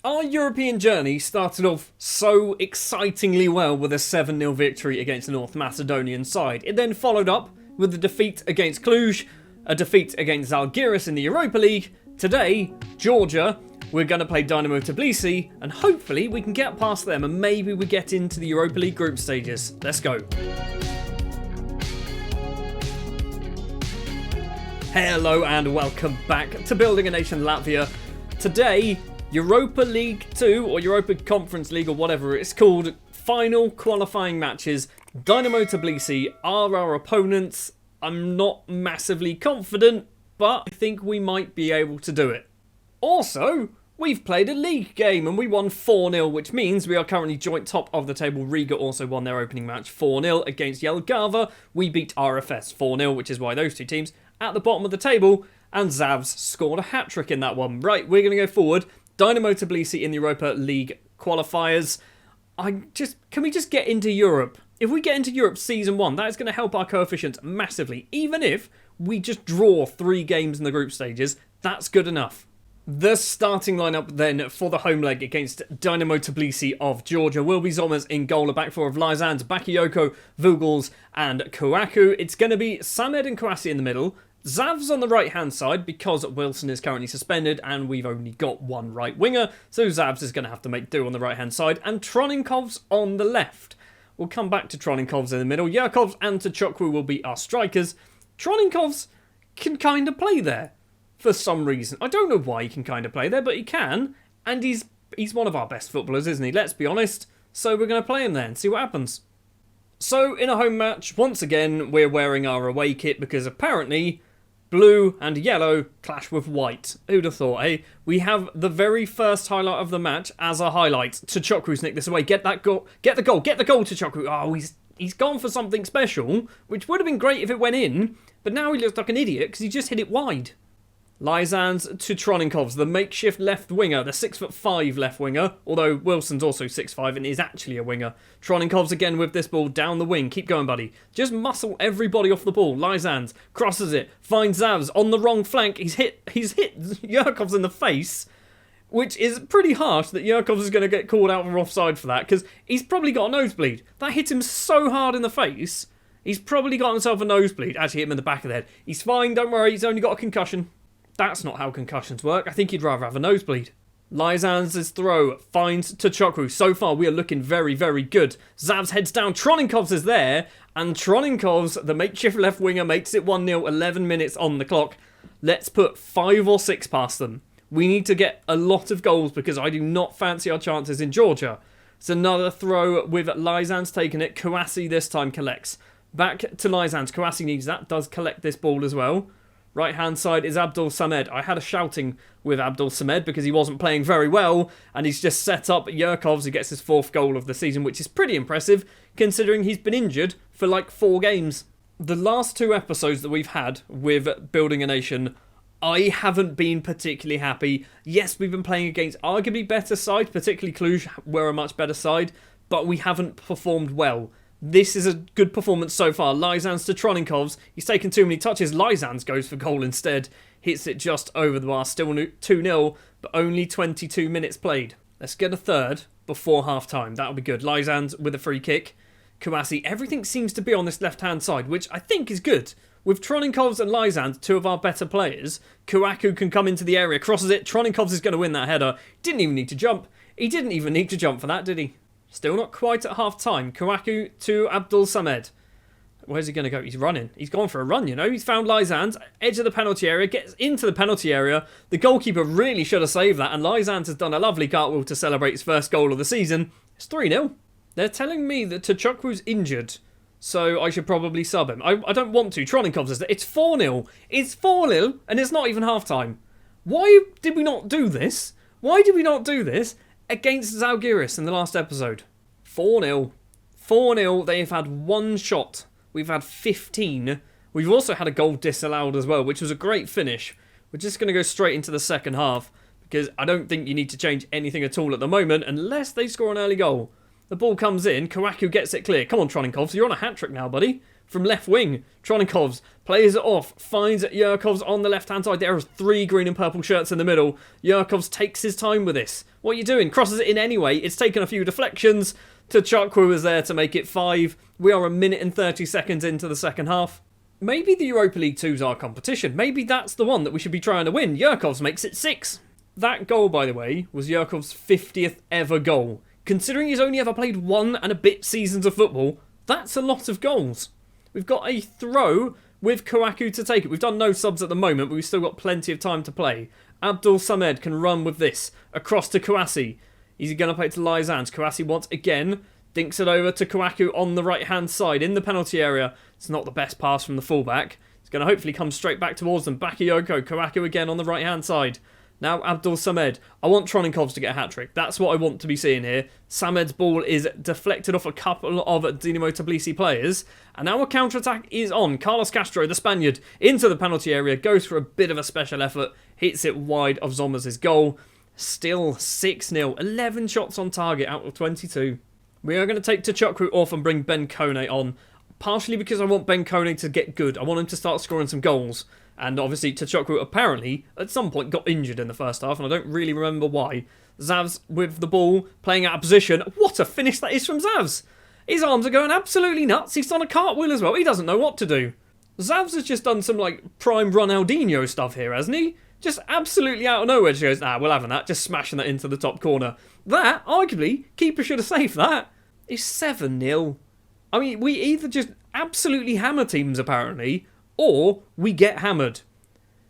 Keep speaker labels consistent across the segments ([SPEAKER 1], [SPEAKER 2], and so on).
[SPEAKER 1] Our European journey started off so excitingly well with a 7-0 victory against the North Macedonian side. It then followed up with a defeat against Cluj, a defeat against Zalgiris in the Europa League. Today, Georgia, we're going to play Dinamo Tiblisi, and hopefully we can get past them and maybe we get into the Europa League group stages. Let's go. Hello and welcome back to Building a Nation Latvia. Today, Europa League 2 or Europa Conference League or whatever it's called, final qualifying matches. Dinamo Tiblisi are our opponents. I'm not massively confident, but I think we might be able to do it. Also, we've played a league game and we won 4-0, which means we are currently joint top of the table. Riga also won their opening match 4-0 against Jelgava. We beat RFS 4-0, which is why those two teams at the bottom of the table, and Zavs scored a hat-trick in that one. Right, we're going to go forward. Dinamo Tiblisi in the Europa League qualifiers. Can we just get into Europe? If we get into Europe Season 1, that is going to help our coefficients massively. Even if we just draw 3 games in the group stages, that's good enough. The starting lineup then for the home leg against Dinamo Tiblisi of Georgia will be Zomers in goal, a back four of Lyzans, Bakayoko, Vugels and Kouakou. It's going to be Samed and Kouassi in the middle, Zavs on the right-hand side because Wilson is currently suspended and we've only got one right winger, so Zavs is going to have to make do on the right-hand side, and Troninkovs on the left. We'll come back to Troninkovs in the middle. Yakovs and Tachokwu will be our strikers. Troninkovs can kind of play there for some reason. I don't know why he can kind of play there, but he can, and he's one of our best footballers, isn't he? Let's be honest. So we're going to play him there and see what happens. So in a home match, once again, we're wearing our away kit because apparently blue and yellow clash with white. Who'd have thought, eh? We have the very first highlight of the match as a highlight. Tachokwu's nicked this away. Get that goal. Get the goal. Get the goal, Tachokwu. Oh, he's gone for something special, which would have been great if it went in, but now he looks like an idiot because he just hit it wide. Lyzans to Troninkovs, the makeshift left winger, the 6'5" left winger, although Wilson's also 6'5" and is actually a winger. Troninkovs again with this ball down the wing. Keep going, buddy. Just muscle everybody off the ball. Lyzans crosses it, finds Zavs on the wrong flank. He's hit Yakovs in the face, which is pretty harsh that Yakovs is going to get called out for offside for that because he's probably got a nosebleed. That hit him so hard in the face. He's probably got himself a nosebleed. Actually hit him in the back of the head. He's fine, don't worry, he's only got a concussion. That's not how concussions work. I think he'd rather have a nosebleed. Lyzans' throw finds Tachokwu. So far, we are looking very, very good. Zavs heads down. Troninkovs is there. And Troninkovs, the makeshift left winger, makes it 1-0, 11 minutes on the clock. Let's put 5 or 6 past them. We need to get a lot of goals because I do not fancy our chances in Georgia. It's another throw with Lyzans taking it. Kouassi this time collects. Back to Lyzans. Kouassi needs that. Does collect this ball as well. Right-hand side is Abdul Samed. I had a shouting with Abdul Samed because he wasn't playing very well, and he's just set up Yakovs, who gets his 4th goal of the season, which is pretty impressive, considering he's been injured for like 4 games. The last 2 episodes that we've had with Building a Nation, I haven't been particularly happy. Yes, we've been playing against arguably better sides, particularly Cluj were a much better side, but we haven't performed well. This is a good performance so far. Lyzans to Troninkovs. He's taken too many touches. Lyzans goes for goal instead. Hits it just over the bar. Still 2-0, but only 22 minutes played. Let's get a third before half-time. That'll be good. Lyzans with a free kick. Kouassi. Everything seems to be on this left-hand side, which I think is good. With Troninkovs and Lyzans, 2 of our better players, Kouakou can come into the area, crosses it. Troninkovs is going to win that header. Didn't even need to jump. He didn't even need to jump for that, did he? Still not quite at half-time. Kouakou to Abdul Samed. Where's he going to go? He's running. He's gone for a run, you know. He's found Lyzans, edge of the penalty area, gets into the penalty area. The goalkeeper really should have saved that, and Lyzans has done a lovely cartwheel to celebrate his first goal of the season. It's 3-0. They're telling me that Tachokwu's injured, so I should probably sub him. I don't want to. Troninkovs is there. It's 4-0. It's 4-0, and it's not even half-time. Why did we not do this? Why did we not do this against Zalgiris in the last episode? 4-0. 4-0. They've had 1 shot. We've had 15. We've also had a goal disallowed as well, which was a great finish. We're just going to go straight into the second half because I don't think you need to change anything at all at the moment unless they score an early goal. The ball comes in. Kouakou gets it clear. Come on, Troninkovs. You're on a hat-trick now, buddy. from left wing. Tronikovs plays it off, finds Yerkovs on the left-hand side. There are 3 green and purple shirts in the middle. Yerkovs takes his time with this. What are you doing? Crosses it in anyway. It's taken a few deflections. Tchukwu is there to make it 5. We are 1 minute and 30 seconds into the second half. Maybe the Europa League 2's our competition. Maybe that's the one that we should be trying to win. Yerkovs makes it 6. That goal, by the way, was Yerkovs' 50th ever goal. Considering he's only ever played 1 and a bit seasons of football, that's a lot of goals. We've got a throw with Kouakou to take it. We've done no subs at the moment, but we've still got plenty of time to play. Abdul Samed can run with this. Across to Kouassi. He's going to play to Lysands. Kouassi once again dinks it over to Kouakou on the right-hand side in the penalty area. It's not the best pass from the fullback. It's going to hopefully come straight back towards them. Bakayoko. Kouakou again on the right-hand side. Now Abdul Samed. I want Tronikovs to get a hat-trick. That's what I want to be seeing here. Samed's ball is deflected off a couple of Dinamo Tiblisi players. And now a counter-attack is on. Carlos Castro, the Spaniard, into the penalty area. Goes for a bit of a special effort. Hits it wide of Zommers' goal. Still 6-0. 11 shots on target out of 22. We are going to take Tchukwu off and bring Ben Kone on. Partially because I want Ben Kone to get good. I want him to start scoring some goals. And obviously, Tchukwu apparently, at some point, got injured in the first half, and I don't really remember why. Zavs with the ball, playing out of position. What a finish that is from Zavs! His arms are going absolutely nuts. He's done a cartwheel as well. He doesn't know what to do. Zavs has just done some, prime Ronaldinho stuff here, hasn't he? Just absolutely out of nowhere. Just goes, we'll have that. Just smashing that into the top corner. That, arguably, keeper should have saved that. It's 7-0. I mean, we either just absolutely hammer teams, apparently, or we get hammered.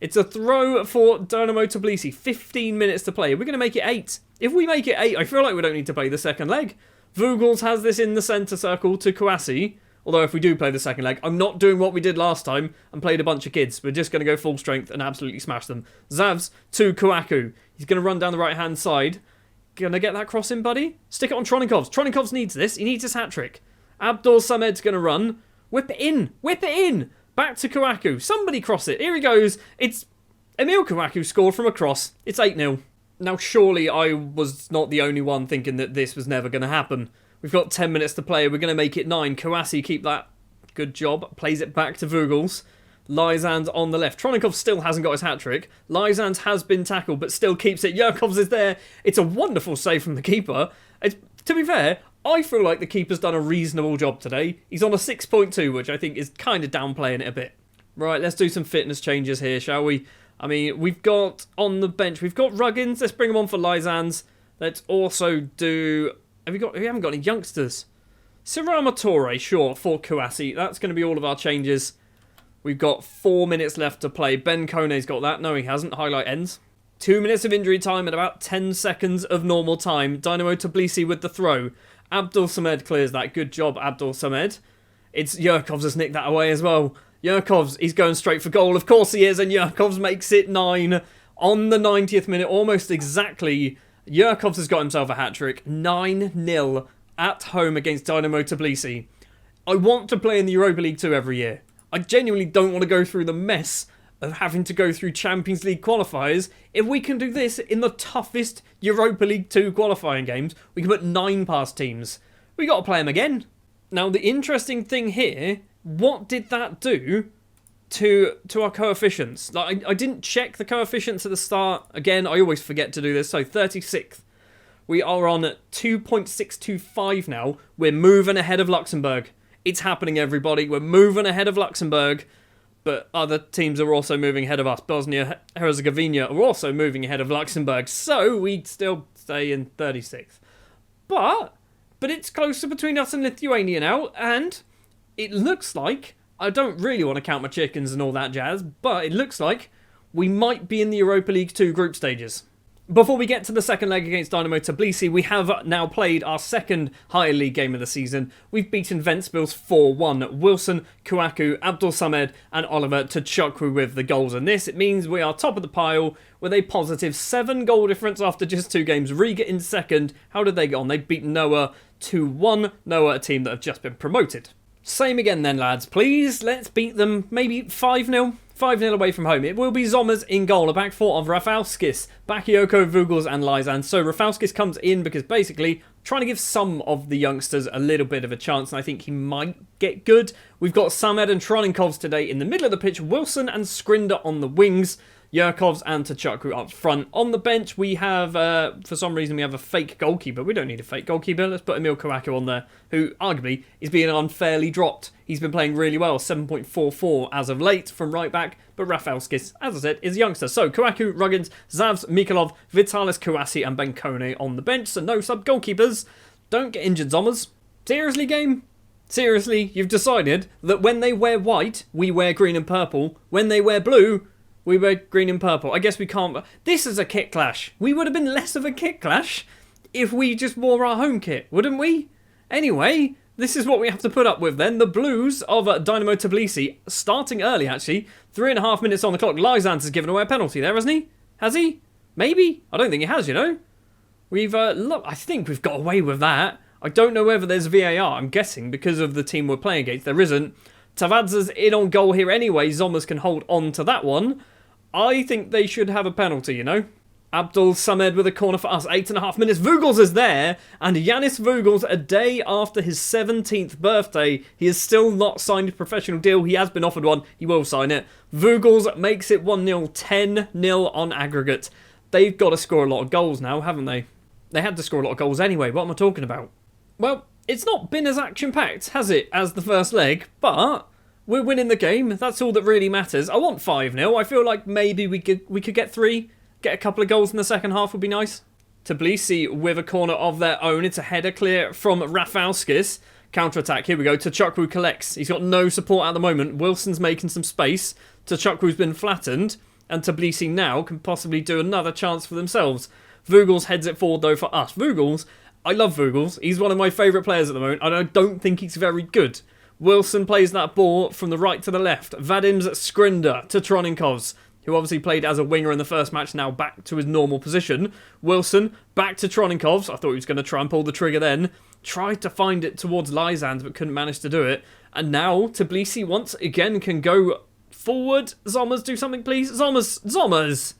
[SPEAKER 1] It's a throw for Dinamo Tiblisi. 15 minutes to play. We're going to make it 8. If we make it 8, I feel like we don't need to play the second leg. Vogels has this in the centre circle to Kouassi. Although if we do play the second leg, I'm not doing what we did last time and played a bunch of kids. We're just going to go full strength and absolutely smash them. Zavs to Kouakou. He's going to run down the right-hand side. Going to get that cross in, buddy? Stick it on Tronikovs. Tronikovs needs this. He needs his hat-trick. Abdul Samed's going to run. Whip it in. Whip it in. Back to Kouakou. Somebody cross it. Here he goes. It's Emil Kouakou scored from a cross. It's 8-0. Now, surely I was not the only one thinking that this was never going to happen. We've got 10 minutes to play. We're going to make it 9. Kouassi, keep that. Good job. Plays it back to Vogels. Lysands on the left. Tronikov still hasn't got his hat-trick. Lysands has been tackled, but still keeps it. Yerkovs is there. It's a wonderful save from the keeper. To be fair, I feel like the keeper's done a reasonable job today. He's on a 6.2, which I think is kind of downplaying it a bit. Right, let's do some fitness changes here, shall we? I mean, we've got on the bench, we've got Ruggins. Let's bring him on for Lysands. Let's also do... We haven't got any youngsters. Sirama Torre, sure, for Kouassi. That's going to be all of our changes. We've got 4 minutes left to play. Ben Kone's got that. No, he hasn't. Highlight ends. 2 minutes of injury time and about 10 seconds of normal time. Dinamo Tiblisi with the throw. Abdul Samed clears that. Good job, Abdul Samed. It's Yerkovs has nicked that away as well. Yerkovs, he's going straight for goal. Of course he is, and Yerkovs makes it 9 on the 90th minute, almost exactly. Yerkovs has got himself a hat-trick. 9-0 at home against Dinamo Tiblisi. I want to play in the Europa League 2 every year. I genuinely don't want to go through the mess of having to go through Champions League qualifiers. If we can do this in the toughest Europa League 2 qualifying games, we can put 9 past teams. We got to play them again. Now, the interesting thing here, what did that do to our coefficients? I didn't check the coefficients at the start. Again, I always forget to do this. So 36th. We are on 2.625 now. We're moving ahead of Luxembourg. It's happening, everybody. We're moving ahead of Luxembourg. But other teams are also moving ahead of us. Bosnia-Herzegovina are also moving ahead of Luxembourg. So we still stay in 36th. But it's closer between us and Lithuania now. And it looks like, I don't really want to count my chickens and all that jazz, but it looks like we might be in the Europa League 2 group stages. Before we get to the second leg against Dinamo Tiblisi, we have now played our second higher league game of the season. We've beaten Ventspils 4-1. Wilson, Kouakou, Abdul Samed and Oliver Tchukwu with the goals. And this, it means we are top of the pile with a positive 7 goal difference after just 2 games. Riga in second. How did they get on? They beat Noah 2-1. Noah, a team that have just been promoted. Same again then, lads. Please, let's beat them maybe 5-0. 5-0 away from home. It will be Zommers in goal. A back four of Rafalskis, Bakayoko, Vogels and Lysan. So Rafalskis comes in because basically trying to give some of the youngsters a little bit of a chance, and I think he might get good. We've got Samed and Troninkovs today in the middle of the pitch, Wilson and Skrinder on the wings, Yurkovs and Tachukwu up front. On the bench, we have, for some reason, we have a fake goalkeeper. We don't need a fake goalkeeper. Let's put Emil Kawaku on there, who arguably is being unfairly dropped. He's been playing really well, 7.44 as of late from right back, but Rafalskis, as I said, is a youngster. So Kawaku, Ruggins, Zavs, Mikolov, Vitalis, Kouassi and Benkone on the bench. So no sub-goalkeepers. Don't get injured, Zommers. Seriously, game? Seriously, you've decided that when they wear white, we wear green and purple. When they wear blue, we wear green and purple. I guess we can't... This is a kit clash. We would have been less of a kit clash if we just wore our home kit, wouldn't we? Anyway, this is what we have to put up with then. The Blues of Dinamo Tiblisi, starting early actually. 3.5 minutes on the clock. Lyzans has given away a penalty there, hasn't he? Has he? Maybe? I don't think he has, you know. We've... look, I think we've got away with that. I don't know whether there's VAR. I'm guessing because of the team we're playing against, there isn't. Tavadz's in on goal here anyway. Zommers can hold on to that one. I think they should have a penalty, you know. Abdul Samed with a corner for us. 8.5 minutes. Vogels is there. And Yanis Vogels, a day after his 17th birthday, he has still not signed a professional deal. He has been offered one. He will sign it. Vogels makes it 1-0. 10-0 on aggregate. They've got to score a lot of goals now, haven't they? They had to score a lot of goals anyway. What am I talking about? Well, it's not been as action-packed, has it, as the first leg, but we're winning the game. That's all that really matters. I want 5-0. I feel like maybe we could get 3. Get a couple of goals in the second half would be nice. Tbilisi with a corner of their own. It's a header clear from Rafalskis. Counter-attack. Here we go. Tachukwu collects. He's got no support at the moment. Wilson's making some space. Tachukwu's been flattened. And Tbilisi now can possibly do another chance for themselves. Vogels heads it forward though for us. Vogels... I love Vogels. He's one of my favourite players at the moment, and I don't think he's very good. Wilson plays that ball from the right to the left. Vadim's Skrinder to Troninkovs, who obviously played as a winger in the first match, now back to his normal position. Wilson, back to Troninkovs. I thought he was going to try and pull the trigger then. Tried to find it towards Lyzans, but couldn't manage to do it. And now, Tbilisi once again can go forward. Zommers, do something please. Zommers!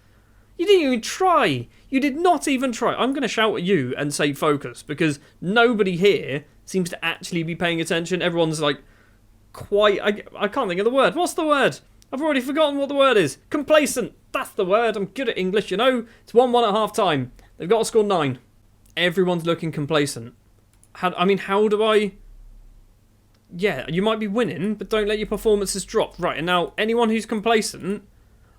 [SPEAKER 1] You didn't even try. You did not even try. I'm going to shout at you and say focus, because nobody here seems to actually be paying attention. Everyone's like, quite... I can't think of the word. What's the word? I've already forgotten what the word is. Complacent. That's the word. I'm good at English, you know. It's 1-1 at half-time. They've got to score 9. Everyone's looking complacent. How do I... Yeah, you might be winning, but don't let your performances drop. Right, and now, anyone who's complacent...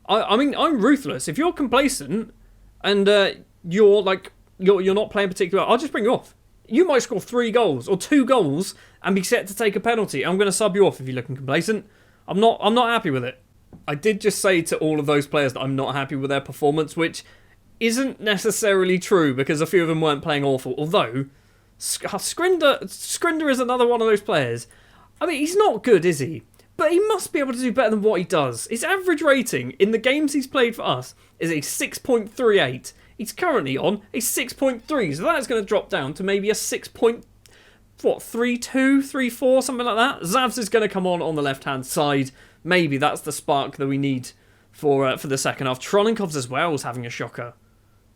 [SPEAKER 1] I'm ruthless. If you're complacent and you're not playing particularly well, I'll just bring you off. You might score 3 goals or 2 goals and be set to take a penalty. I'm going to sub you off if you're looking complacent. I'm not happy with it. I did just say to all of those players that I'm not happy with their performance, which isn't necessarily true because a few of them weren't playing awful. Although Skrinder is another one of those players. I mean, he's not good, is he? But he must be able to do better than what he does. His average rating in the games he's played for us is a 6.38. He's currently on a 6.3, so that's going to drop down to maybe a 6.32, 34, something like that. Zavs is going to come on the left-hand side. Maybe that's the spark that we need for the second half. Troninkovs as well is having a shocker.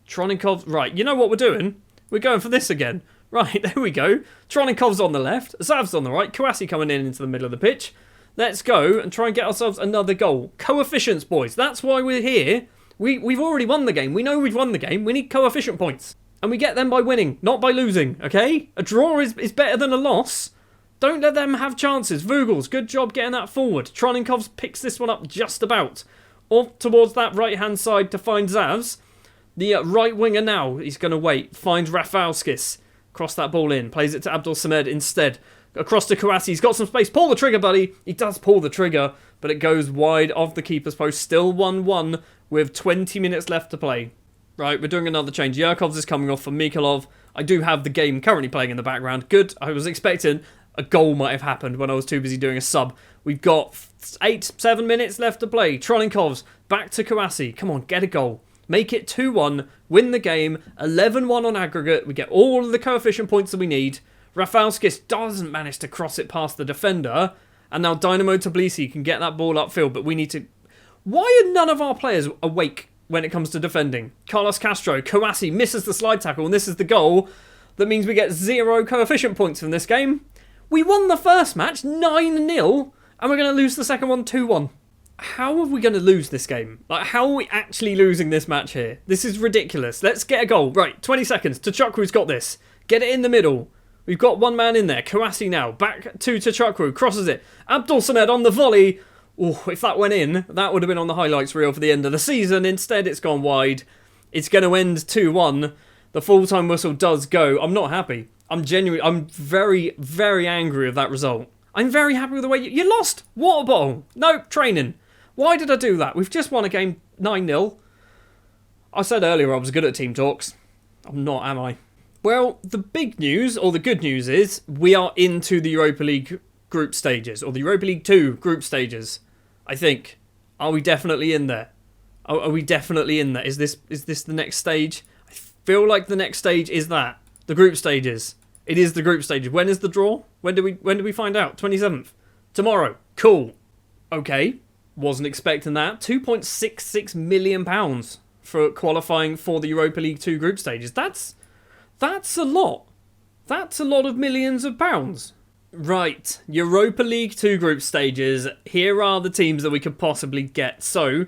[SPEAKER 1] Troninkovs, right, you know what we're doing? We're going for this again. Right, there we go. Troninkovs on the left, Zavs on the right, Kouassi coming in into the middle of the pitch. Let's go and try and get ourselves another goal. Coefficients, boys. That's why we're here. We've already won the game. We know we've won the game. We need coefficient points. And we get them by winning, not by losing, okay? A draw is better than a loss. Don't let them have chances. Vogels, good job getting that forward. Troninkovs picks this one up just about. Off towards that right-hand side to find Zavs. The right winger now, he's going to wait. Finds Rafalskis. Cross that ball in. Plays it to Abdul Samed instead. Across to Kouassi. He's got some space. Pull the trigger, buddy. He does pull the trigger, but it goes wide of the keeper's post. Still 1-1 with 20 minutes left to play. Right, we're doing another change. Yurkovs is coming off for Mikolov. I do have the game currently playing in the background. Good. I was expecting a goal might have happened when I was too busy doing a sub. We've got 7 minutes left to play. Troninkovs back to Kouassi. Come on, get a goal. Make it 2-1. Win the game. 11-1 on aggregate. We get all of the coefficient points that we need. Rafalskis doesn't manage to cross it past the defender. And now Dinamo Tiblisi can get that ball upfield. But we need to Why are none of our players awake when it comes to defending? Carlos Castro, Kouassi misses the slide tackle, and this is the goal. That means we get 0 coefficient points from this game. We won the first match 9-0, and we're going to lose the second one 2-1. How are we going to lose this game? Like, how are we actually losing this match here? This is ridiculous. Let's get a goal. Right, 20 seconds. Tachukru's got this. Get it in the middle. We've got one man in there. Kouassi now. Back to Tachukru. Crosses it. Abdul Samed on the volley. Oh, if that went in, that would have been on the highlights reel for the end of the season. Instead, it's gone wide. It's going to end 2-1. The full-time whistle does go. I'm not happy. I'm very, very angry with that result. I'm very happy with the way you lost. Water bottle. No, training. Why did I do that? We've just won a game 9-0. I said earlier I was good at team talks. I'm not, am I? Well, the big news, or the good news is, we are into the Europa League group stages, or the Europa League 2 group stages, I think. Are we definitely in there? Are we definitely in there? Is this the next stage? I feel like the next stage is that. The group stages. It is the group stages. When is the draw? When do we find out? 27th. Tomorrow. Cool. Okay. Wasn't expecting that. £2.66 million for qualifying for the Europa League 2 group stages. That's a lot. That's a lot of millions of pounds. Right, Europa League 2 group stages. Here are the teams that we could possibly get. So,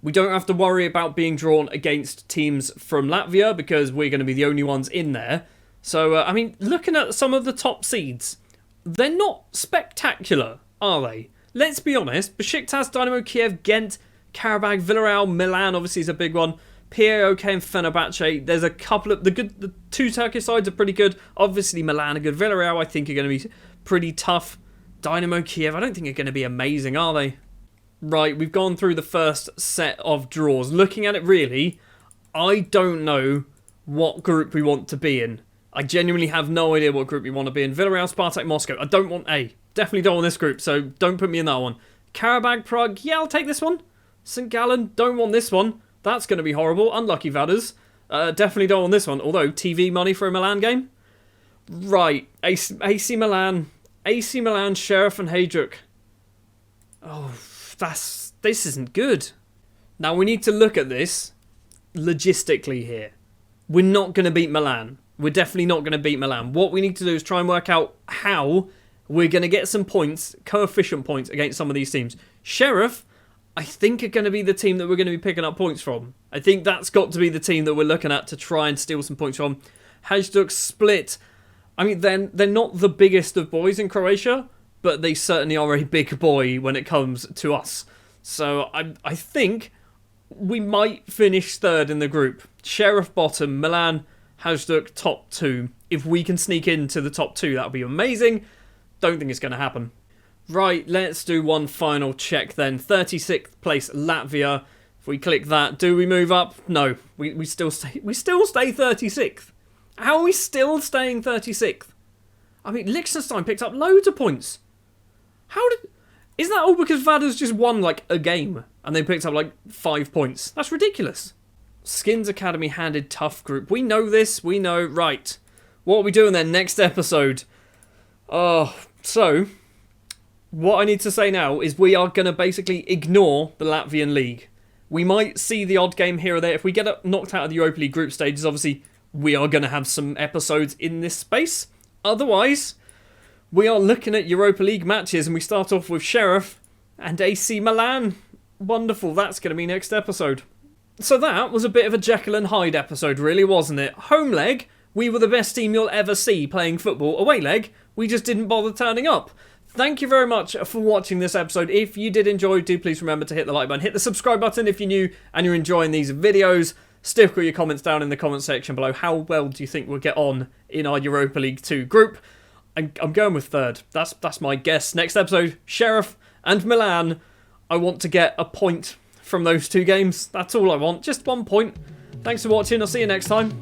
[SPEAKER 1] we don't have to worry about being drawn against teams from Latvia because we're going to be the only ones in there. So, I mean, looking at some of the top seeds, they're not spectacular, are they? Let's be honest. Besiktas, Dinamo Kiev, Ghent, Karabakh, Villarreal, Milan obviously is a big one. PAOK and Fenerbahce. There's a couple of the two Turkish sides are pretty good. Obviously Milan are good. Villarreal I think are going to be pretty tough. Dinamo Kiev I don't think are going to be amazing, are they? Right, we've gone through the first set of draws. Looking at it really, I don't know what group we want to be in. I genuinely have no idea what group we want to be in. Villarreal, Spartak, Moscow. I don't want A. Definitely don't want this group, so don't put me in that one. Karabakh, Prague. Yeah, I'll take this one. St. Gallen. Don't want this one. That's going to be horrible. Unlucky Vaders. Definitely don't want this one. Although, TV money for a Milan game? Right. AC Milan. AC Milan, Sheriff and Hajduk. Oh, this isn't good. Now, we need to look at this logistically here. We're not going to beat Milan. We're definitely not going to beat Milan. What we need to do is try and work out how we're going to get some points, coefficient points, against some of these teams. Sheriff, I think, are going to be the team that we're going to be picking up points from. I think that's got to be the team that we're looking at to try and steal some points from. Hajduk, Split. I mean, they're not the biggest of boys in Croatia, but they certainly are a big boy when it comes to us. So I think we might finish third in the group. Sheriff bottom, Milan, Hajduk top 2. If we can sneak into the top 2, that would be amazing. Don't think it's going to happen. Right, let's do one final check then. 36th place Latvia. If we click that, do we move up? No, we still stay 36th. How are we still staying 36th? I mean, Liechtenstein picked up loads of points. Isn't that all because Vaders just won like a game and they picked up like 5 points? That's ridiculous. Skinnz Academy handed tough group. We know this. We know. Right. What are we doing then? Next episode. So, what I need to say now is we are going to basically ignore the Latvian league. We might see the odd game here or there. If we get knocked out of the Europa League group stages, obviously, we are going to have some episodes in this space. Otherwise, we are looking at Europa League matches and we start off with Sheriff and AC Milan. Wonderful. That's going to be next episode. So that was a bit of a Jekyll and Hyde episode, really, wasn't it? Home leg, we were the best team you'll ever see playing football. Away leg, we just didn't bother turning up. Thank you very much for watching this episode. If you did enjoy, do please remember to hit the like button. Hit the subscribe button if you're new and you're enjoying these videos. Stick all your comments down in the comment section below. How well do you think we'll get on in our Europa League 2 group? I'm going with third. That's my guess. Next episode, Sheriff and Milan. I want to get a point from those 2 games. That's all I want. Just 1 point. Thanks for watching. I'll see you next time.